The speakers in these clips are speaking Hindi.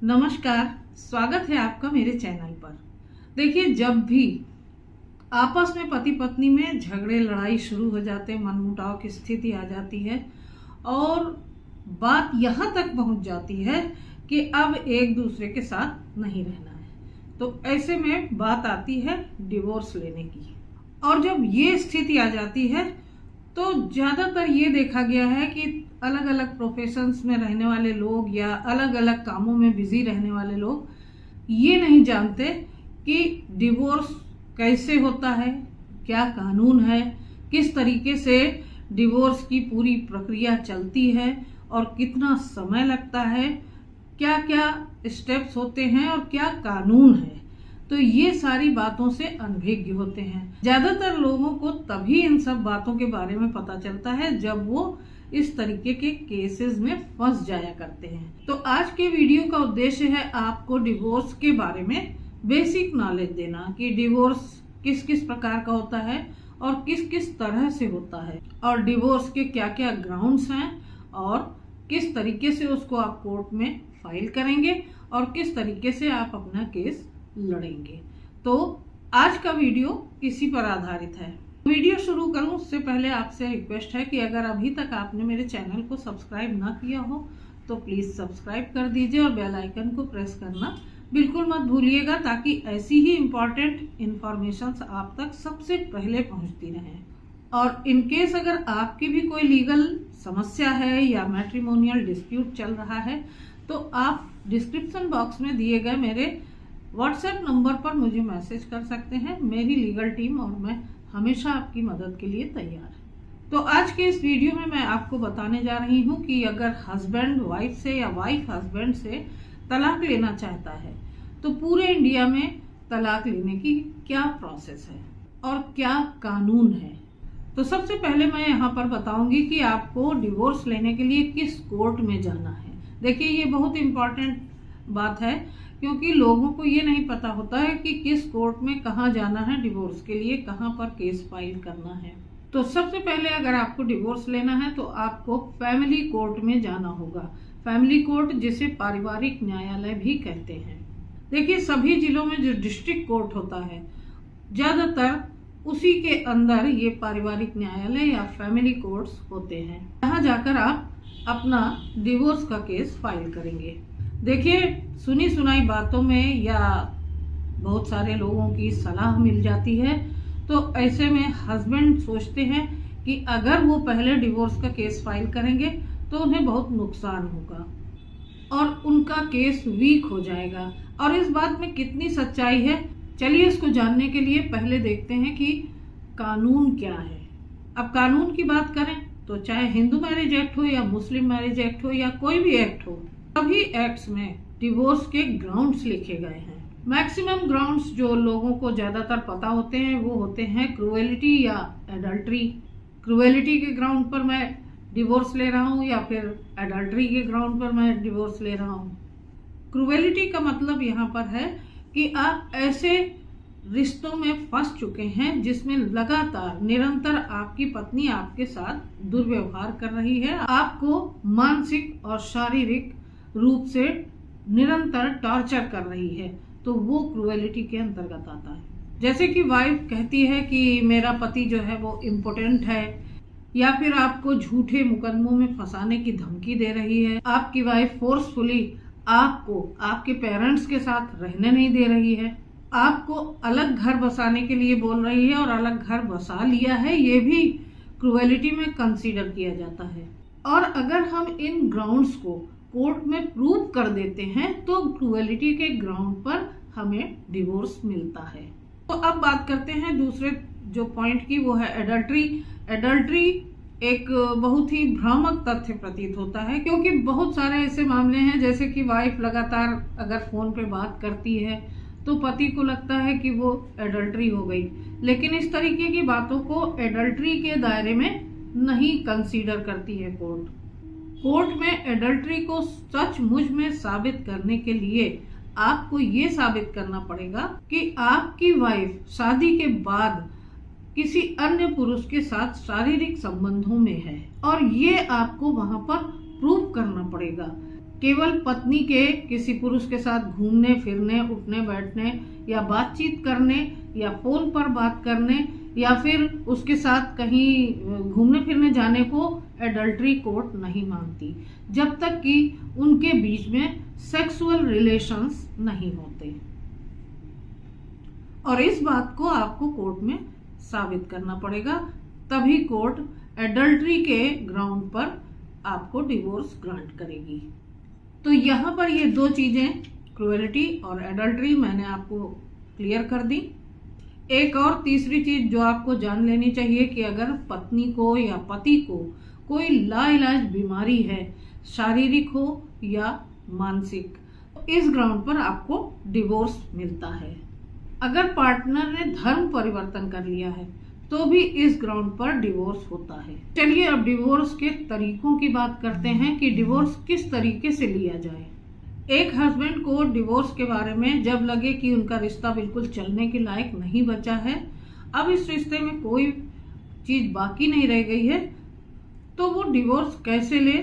नमस्कार, स्वागत है आपका मेरे चैनल पर। देखिए, जब भी आपस में पति पत्नी में झगड़े लड़ाई शुरू हो जाते हैं, मनमुटाव की स्थिति आ जाती है और बात यहाँ तक पहुँच जाती है कि अब एक दूसरे के साथ नहीं रहना है, तो ऐसे में बात आती है डिवोर्स लेने की। और जब ये स्थिति आ जाती है तो ज़्यादातर ये देखा गया है कि अलग अलग प्रोफेशंस में रहने वाले लोग या अलग अलग कामों में बिजी रहने वाले लोग ये नहीं जानते कि डिवोर्स कैसे होता है, क्या कानून है, किस तरीके से डिवोर्स की पूरी प्रक्रिया चलती है और कितना समय लगता है, क्या क्या स्टेप्स होते हैं और क्या कानून है। तो ये सारी बातों से अनभिज्ञ होते हैं। ज्यादातर लोगों को तभी इन सब बातों के बारे में पता चलता है जब वो इस तरीके के केसेस में फंस जाया करते हैं। तो आज के वीडियो का उद्देश्य है आपको डिवोर्स के बारे में बेसिक नॉलेज देना कि डिवोर्स किस किस प्रकार का होता है और किस किस तरह से होता है और डिवोर्स के क्या क्या ग्राउंड्स हैं और किस तरीके से उसको आप कोर्ट में फाइल करेंगे और किस तरीके से आप अपना केस लड़ेंगे। तो आज का वीडियो इसी पर आधारित है। वीडियो शुरू करूं उससे पहले आपसे रिक्वेस्ट है कि अगर अभी तक आपने मेरे चैनल को सब्सक्राइब ना किया हो तो प्लीज सब्सक्राइब कर दीजिए और बेल आइकन को प्रेस करना बिल्कुल मत भूलिएगा, ताकि ऐसी ही इम्पोर्टेंट इंफॉर्मेशन आप तक सबसे पहले पहुंचती रहे। और इन केस अगर आपकी भी कोई लीगल समस्या है या मैट्रिमोनियल डिस्प्यूट चल रहा है तो आप डिस्क्रिप्शन बॉक्स में दिए गए मेरे व्हाट्सएप नंबर पर मुझे मैसेज कर सकते हैं। मेरी लीगल टीम और मैं हमेशा आपकी मदद के लिए तैयार है। तो आज के इस वीडियो में मैं आपको बताने जा रही हूँ कि अगर हस्बैंड वाइफ से या वाइफ हस्बैंड से तलाक लेना चाहता है तो पूरे इंडिया में तलाक लेने की क्या प्रोसेस है और क्या कानून है। तो सबसे पहले मैं यहाँ पर बताऊंगी कि आपको डिवोर्स लेने के लिए किस कोर्ट में जाना है। देखिए, ये बहुत इम्पोर्टेंट बात है क्योंकि लोगों को ये नहीं पता होता है कि किस कोर्ट में कहाँ जाना है डिवोर्स के लिए, कहाँ पर केस फाइल करना है। तो सबसे पहले अगर आपको डिवोर्स लेना है तो आपको फैमिली कोर्ट में जाना होगा। फैमिली कोर्ट जिसे पारिवारिक न्यायालय भी कहते हैं। देखिए, सभी जिलों में जो डिस्ट्रिक्ट कोर्ट होता है ज्यादातर उसी के अंदर ये पारिवारिक न्यायालय या फैमिली कोर्ट्स होते हैं। यहाँ जाकर आप अपना डिवोर्स का केस फाइल करेंगे। देखिए, सुनी सुनाई बातों में या बहुत सारे लोगों की सलाह मिल जाती है तो ऐसे में हस्बैंड सोचते हैं कि अगर वो पहले डिवोर्स का केस फाइल करेंगे तो उन्हें बहुत नुकसान होगा और उनका केस वीक हो जाएगा। और इस बात में कितनी सच्चाई है, चलिए इसको जानने के लिए पहले देखते हैं कि कानून क्या है। अब कानून की बात करें तो चाहे हिंदू मैरिज एक्ट हो या मुस्लिम मैरिज एक्ट हो या कोई भी एक्ट हो, सभी एक्ट्स में डिवोर्स के ग्राउंड्स लिखे गए हैं। मैक्सिमम ग्राउंड्स जो लोगों को ज्यादातर पता होते हैं वो होते हैं क्रूएलिटी या एडल्ट्री। क्रूएलिटी के ग्राउंड पर मैं डिवोर्स ले रहा हूँ या फिर एडल्ट्री के ग्राउंड पर मैं डिवोर्स ले रहा हूँ। क्रूएलिटी का मतलब यहाँ पर है कि आप ऐसे रिश्तों में फंस चुके हैं जिसमें लगातार निरंतर आपकी पत्नी आपके साथ दुर्व्यवहार कर रही है, आपको मानसिक और शारीरिक रूप से निरंतर टॉर्चर कर रही है, तो वो क्रूएलिटी के अंतर्गत आता है। जैसे कि वाइफ कहती है कि मेरा पति जो है वो इम्पोर्टेंट है, या फिर आपको झूठे मुकदमों में फंसाने की धमकी दे रही है। आपकी वाइफ फोर्सफुली आपको आपके पेरेंट्स के साथ रहने नहीं दे रही है, आपको अलग घर बसाने के लिए बोल रही है और अलग घर बसा लिया है, ये भी क्रूएलिटी में कंसीडर किया जाता है। और अगर हम इन ग्राउंड्स को कोर्ट में प्रूव कर देते हैं तो क्रूएलिटी के ग्राउंड पर हमें डिवोर्स मिलता है। तो अब बात करते हैं दूसरे जो पॉइंट की, वो है एडल्ट्री। एडल्ट्री एक बहुत ही भ्रामक तथ्य प्रतीत होता है क्योंकि बहुत सारे ऐसे मामले हैं जैसे कि वाइफ लगातार अगर फोन पे बात करती है तो पति को लगता है कि वो एडल्ट्री हो गई, लेकिन इस तरीके की बातों को एडल्ट्री के दायरे में नहीं कंसीडर करती है कोर्ट। कोर्ट में एडल्ट्री को सचमुच में साबित करने के लिए आपको ये साबित करना पड़ेगा कि आपकी वाइफ शादी के बाद किसी अन्य पुरुष के साथ शारीरिक संबंधों में है और ये आपको वहां पर प्रूव करना पड़ेगा। केवल पत्नी के किसी पुरुष के साथ घूमने फिरने, उठने बैठने या बातचीत करने या फोन पर बात करने या फिर उसके साथ कहीं घूमने फिरने जाने को एडल्ट्री कोर्ट नहीं मानती, जब तक कि उनके बीच में सेक्सुअल रिलेशंस नहीं होते। और इस बात को आपको कोर्ट में साबित करना पड़ेगा, तभी कोर्ट एडल्ट्री के ग्राउंड पर आपको डिवोर्स ग्रांट करेगी। तो यहाँ पर ये दो चीजें, क्रूएलिटी और एडल्ट्री, मैंने आपको क्लियर कर दी। एक और तीसरी चीज जो आपको जान लेनी चाहिए कि अगर पत्नी को या पति को कोई लाइलाज बीमारी है, शारीरिक हो या मानसिक, तो इस ग्राउंड पर आपको डिवोर्स मिलता है। अगर पार्टनर ने धर्म परिवर्तन कर लिया है तो भी इस ग्राउंड पर डिवोर्स होता है। चलिए अब डिवोर्स के तरीकों की बात करते हैं कि डिवोर्स किस तरीके से लिया जाए। एक हस्बैंड को डिवोर्स के बारे में जब लगे कि उनका रिश्ता बिल्कुल चलने के लायक नहीं बचा है, अब इस रिश्ते में कोई चीज बाकी नहीं रह गई है, तो वो डिवोर्स कैसे ले,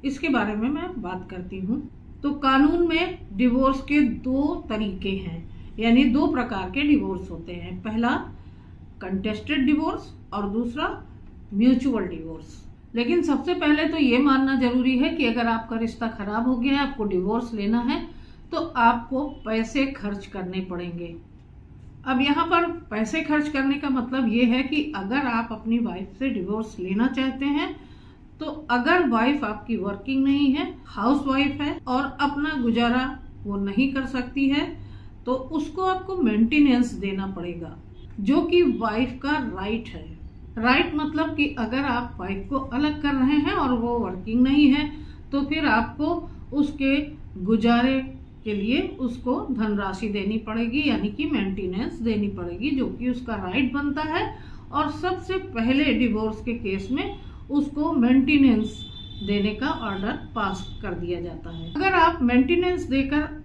इसके बारे में मैं बात करती हूँ। तो कानून में डिवोर्स के दो तरीके हैं, यानी दो प्रकार के डिवोर्स होते हैं। पहला कंटेस्टेड डिवोर्स और दूसरा म्यूचुअल डिवोर्स। लेकिन सबसे पहले तो ये मानना जरूरी है कि अगर आपका रिश्ता खराब हो गया है, आपको डिवोर्स लेना है, तो आपको पैसे खर्च करने पड़ेंगे। अब यहाँ पर पैसे खर्च करने का मतलब ये है कि अगर आप अपनी वाइफ से डिवोर्स लेना चाहते हैं, तो अगर वाइफ आपकी वर्किंग नहीं है, हाउस वाइफ है और अपना गुजारा वो नहीं कर सकती है, तो उसको आपको मेंटेनेंस देना पड़ेगा, जो कि वाइफ का राइट है। राइट मतलब कि अगर आप वाइफ को अलग कर रहे हैं और वो वर्किंग नहीं है, तो फिर आपको उसके गुजारे के लिए उसको धनराशि देनी पड़ेगी, यानी कि मेंटेनेंस देनी पड़ेगी, जो कि उसका राइट बनता है। और सबसे पहले डिवोर्स के केस में उसको मेंटेनेंस देने का ऑर्डर पास कर दिया जाता है। अगर आप मेंटेनेंस देकर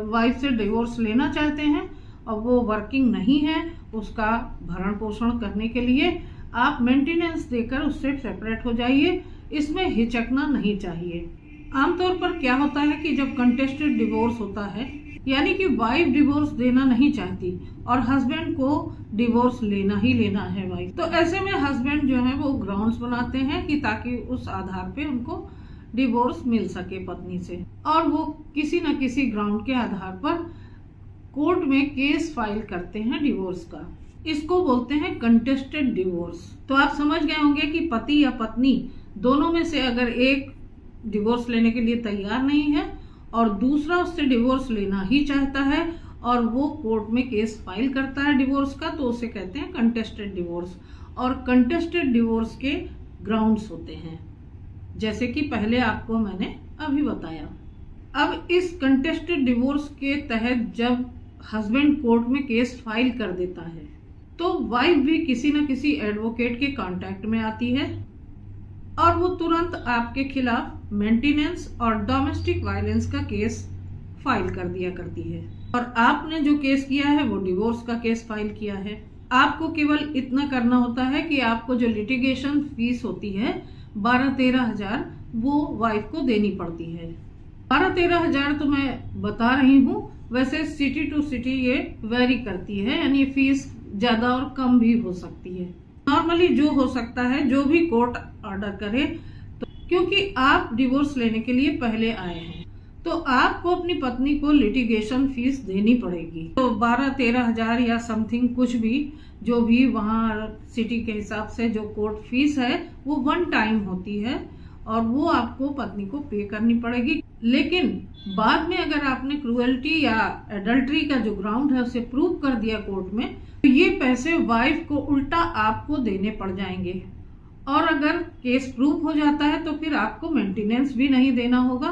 वाइफ से डिवोर्स लेना चाहते हैं और वो वर्किंग नहीं है, उसका भरण पोषण करने के लिए आप मेंटेनेंस देकर उससे सेपरेट हो जाइए, इसमें हिचकना नहीं चाहिए। आमतौर पर क्या होता है कि जब कंटेस्टेड डिवोर्स होता है, यानी कि वाइफ डिवोर्स देना नहीं चाहती और हस्बैंड को डिवोर्स लेना ही लेना है वाइफ, तो ऐसे में हस्बैंड जो है वो ग्राउंड्स बनाते हैं कि ताकि उस आधार पे उनको डिवोर्स मिल सके पत्नी से, और वो किसी न किसी ग्राउंड के आधार पर कोर्ट में केस फाइल करते हैं डिवोर्स का। इसको बोलते हैं कंटेस्टेड डिवोर्स। तो आप समझ गए होंगे कि पति या पत्नी दोनों में से अगर एक डिवोर्स लेने के लिए तैयार नहीं है और दूसरा उससे डिवोर्स लेना ही चाहता है और वो कोर्ट में केस फाइल करता है डिवोर्स का, तो उसे कहते हैं कंटेस्टेड डिवोर्स। और कंटेस्टेड डिवोर्स के ग्राउंड्स होते हैं, जैसे कि पहले आपको मैंने अभी बताया। अब इस कंटेस्टेड डिवोर्स के तहत जब हस्बैंड कोर्ट में केस फाइल कर देता है, तो वाइफ भी किसी न किसी एडवोकेट के कांटेक्ट में आती है और वो तुरंत आपके खिलाफ मेंटेनेंस और डोमेस्टिक वायलेंस का केस फाइल कर दिया करती है। और आपने जो केस किया है वो डिवोर्स का केस फाइल किया है। आपको केवल इतना करना होता है कि आपको जो लिटिगेशन फीस होती है 12-13 हजार, वो वाइफ को देनी पड़ती है। 12-13 हजार तो मैं बता रही हूँ, वैसे सिटी टू सिटी ये वेरी करती है, यानी फीस ज्यादा और कम भी हो सकती है। नॉर्मली जो हो सकता है, जो भी कोर्ट ऑर्डर करे, तो क्योंकि आप डिवोर्स लेने के लिए पहले आए हैं, तो आपको अपनी पत्नी को लिटिगेशन फीस देनी पड़ेगी। तो 12-13 हजार या समथिंग कुछ भी, जो भी वहाँ सिटी के हिसाब से जो कोर्ट फीस है वो वन टाइम होती है और वो आपको पत्नी को पे करनी पड़ेगी। लेकिन बाद में अगर आपने क्रूएल्टी या एडल्ट्री का जो ग्राउंड है उसे प्रूव कर दिया कोर्ट में, तो ये पैसे वाइफ को उल्टा आपको देने पड़ जाएंगे। और अगर केस प्रूव हो जाता है तो फिर आपको मेंटेनेंस भी नहीं देना होगा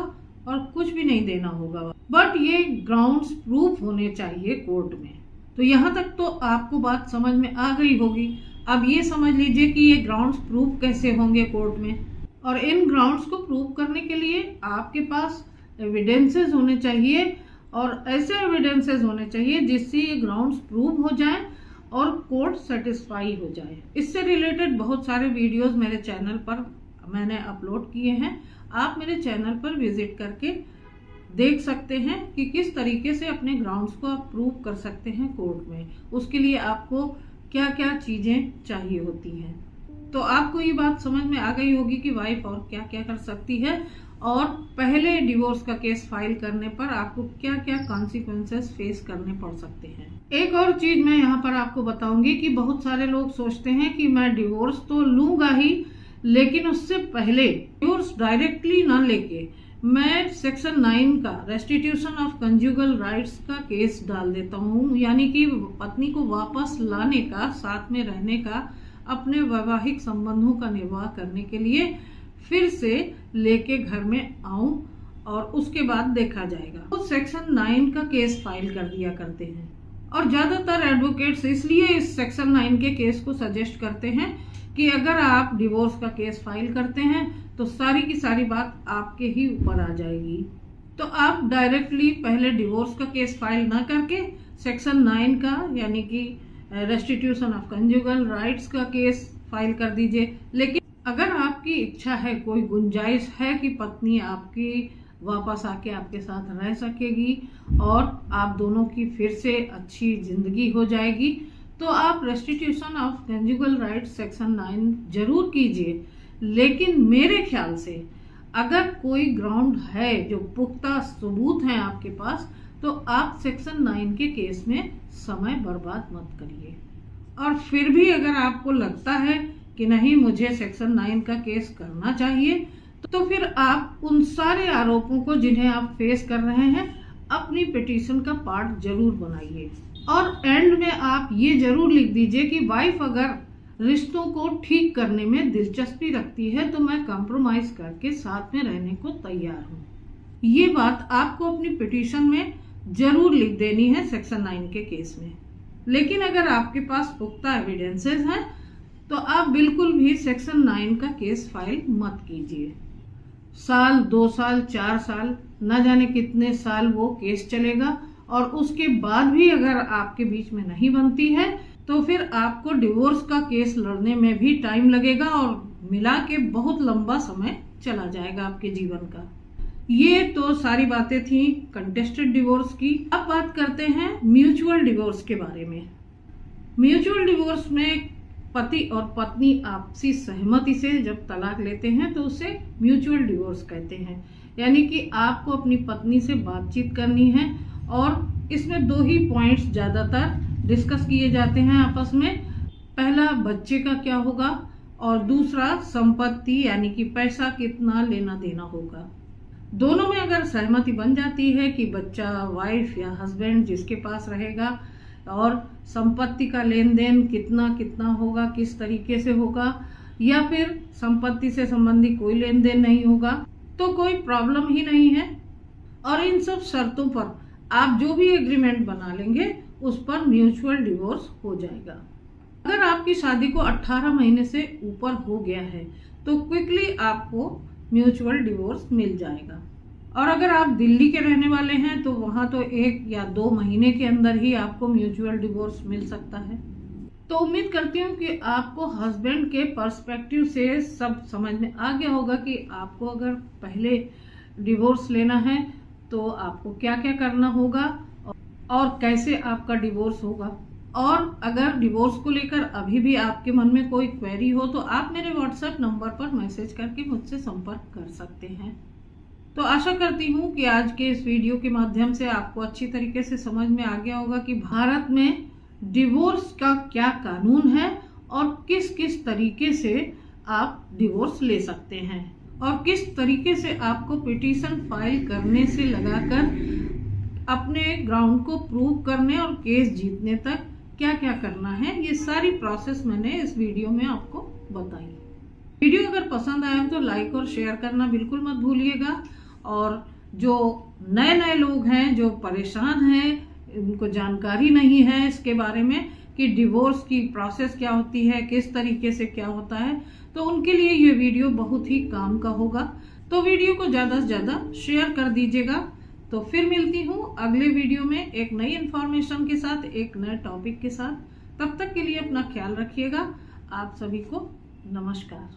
और कुछ भी नहीं देना होगा, बट ये ग्राउंड्स प्रूफ होने चाहिए कोर्ट में। तो यहाँ तक तो आपको बात समझ में आ गई होगी। अब ये समझ लीजिए कि ये ग्राउंड्स प्रूफ कैसे होंगे कोर्ट में, और इन ग्राउंड्स को प्रूव करने के लिए आपके पास एविडेंसेस होने चाहिए, और ऐसे एविडेंसेस होने चाहिए जिससे ये ग्राउंड्स प्रूव हो जाए और कोर्ट सेटिस्फाई हो जाए। इससे रिलेटेड बहुत सारे वीडियोस मेरे चैनल पर मैंने अपलोड किए हैं, आप मेरे चैनल पर विजिट करके देख सकते हैं कि किस तरीके से अपने ग्राउंड्स को आप प्रूव कर सकते हैं कोर्ट में। उसके लिए आपको क्या क्या चीजें चाहिए होती हैं। तो आपको ये बात समझ में आ गई होगी कि वाइफ और क्या क्या कर सकती है और पहले डिवोर्स का केस फाइल करने पर आपको क्या क्या कॉन्सिक्वेंसेस फेस करने पड़ सकते हैं। एक और चीज मैं यहाँ पर आपको बताऊंगी कि बहुत सारे लोग सोचते हैं कि मैं डिवोर्स तो लूंगा ही, लेकिन उससे पहले डिवोर्स डायरेक्टली ना लेके मैं सेक्शन 9 का रेस्टिट्यूशन ऑफ कंजुगल राइट्स का केस डाल देता हूँ, यानी कि पत्नी को वापस लाने का, साथ में रहने का, अपने वैवाहिक संबंधों का निर्वाह करने के लिए फिर से लेके घर में आऊं और उसके बाद देखा जाएगा। तो सेक्शन 9 का केस फाइल कर दिया करते हैं और ज्यादातर एडवोकेट्स इसलिए इस सेक्शन 9 के केस को सजेस्ट करते हैं कि अगर आप डिवोर्स का केस फाइल करते हैं तो सारी की सारी बात आपके ही ऊपर आ जाएगी। तो आप डायरेक्टली पहले डिवोर्स का केस फाइल ना करके सेक्शन 9 का यानी कि रेस्टिट्यूशन ऑफ कंजुगल राइट्स का केस फाइल कर दीजिए। लेकिन अगर आपकी इच्छा है, कोई गुंजाइश है कि पत्नी आपकी वापस आके आपके साथ रह सकेगी और आप दोनों की फिर से अच्छी जिंदगी हो जाएगी, तो आप restitution of conjugal rights section 9 जरूर कीजिए। लेकिन मेरे ख्याल से अगर कोई ग्राउंड है, जो पुख्ता सबूत हैं आपके पास, तो आप सेक्शन 9 के केस में समय बर्बाद मत करिए। और फिर भी अगर आपको लगता है कि नहीं, मुझे सेक्शन 9 का केस करना चाहिए, तो फिर आप उन सारे आरोपों को जिन्हें आप फेस कर रहे हैं अपनी पिटीशन का पार्ट जरूर बनाइए। और एंड में आप ये जरूर लिख दीजिए कि वाइफ अगर रिश्तों को ठीक करने में दिलचस्पी रखती है तो मैं कॉम्प्रोमाइज करके साथ में रहने को तैयार हूँ। ये बात आपको अपनी पिटीशन में जरूर लिख देनी है सेक्शन 9 के केस में। लेकिन अगर आपके पास पुख्ता एविडेंसेस हैं तो आप बिल्कुल भी सेक्शन 9 का केस फाइल मत कीजिए। साल, 2 साल, 4 साल, न जाने कितने साल वो केस चलेगा और उसके बाद भी अगर आपके बीच में नहीं बनती है तो फिर आपको डिवोर्स का केस लड़ने में भी टाइम लगेगा और मिला के बहुत लंबा समय चला जाएगा आपके जीवन का। ये तो सारी बातें थी कंटेस्टेड डिवोर्स की। अब बात करते हैं म्यूचुअल डिवोर्स के बारे में। म्यूचुअल डिवोर्स में पति और पत्नी आपसी सहमति से जब तलाक लेते हैं तो उसे म्यूचुअल डिवोर्स कहते हैं। यानी कि आपको अपनी पत्नी से बातचीत करनी है और इसमें 2 ही पॉइंट्स ज्यादातर डिस्कस किए जाते हैं आपस में। पहला, बच्चे का क्या होगा और दूसरा, संपत्ति यानी कि पैसा कितना लेना देना होगा। दोनों में अगर सहमति बन जाती है कि बच्चा वाइफ या हस्बैंड जिसके पास रहेगा और संपत्ति का लेन देन कितना कितना होगा, किस तरीके से होगा, या फिर संपत्ति से संबंधी कोई लेन देन नहीं होगा, तो कोई प्रॉब्लम ही नहीं है। और इन सब शर्तों पर आप जो भी एग्रीमेंट बना लेंगे उस पर म्यूचुअल डिवोर्स हो जाएगा। अगर आपकी शादी को 18 महीने से ऊपर हो गया है तो क्विकली आपको म्यूचुअल डिवोर्स मिल जाएगा। और अगर आप दिल्ली के रहने वाले हैं तो वहां तो 1 या 2 महीने के अंदर ही आपको म्यूचुअल डिवोर्स मिल सकता है। तो उम्मीद करती हूँ कि आपको हस्बैंड के पर्सपेक्टिव से सब समझ में आ गया होगा कि आपको अगर पहले डिवोर्स लेना है तो आपको क्या क्या करना होगा और कैसे आपका डिवोर्स होगा। और अगर डिवोर्स को लेकर अभी भी आपके मन में कोई क्वेरी हो तो आप मेरे व्हाट्सएप नंबर पर मैसेज करके मुझसे संपर्क कर सकते हैं। तो आशा करती हूँ कि आज के इस वीडियो के माध्यम से आपको अच्छी तरीके से समझ में आ गया होगा कि भारत में डिवोर्स का क्या कानून है और किस किस तरीके से आप डिवोर्स ले सकते हैं और किस तरीके से आपको पिटीशन फाइल करने से लगाकर अपने ग्राउंड को प्रूव करने और केस जीतने तक क्या क्या करना है। ये सारी प्रोसेस मैंने इस वीडियो में आपको बताई। वीडियो अगर पसंद आया तो लाइक और शेयर करना बिल्कुल मत भूलिएगा। और जो नए नए लोग हैं, जो परेशान हैं, उनको जानकारी नहीं है इसके बारे में कि डिवोर्स की प्रोसेस क्या होती है, किस तरीके से क्या होता है, तो उनके लिए ये वीडियो बहुत ही काम का होगा। तो वीडियो को ज़्यादा से ज़्यादा शेयर कर दीजिएगा। तो फिर मिलती हूँ अगले वीडियो में एक नई इन्फॉर्मेशन के साथ, एक नए टॉपिक के साथ। तब तक के लिए अपना ख्याल रखिएगा। आप सभी को नमस्कार।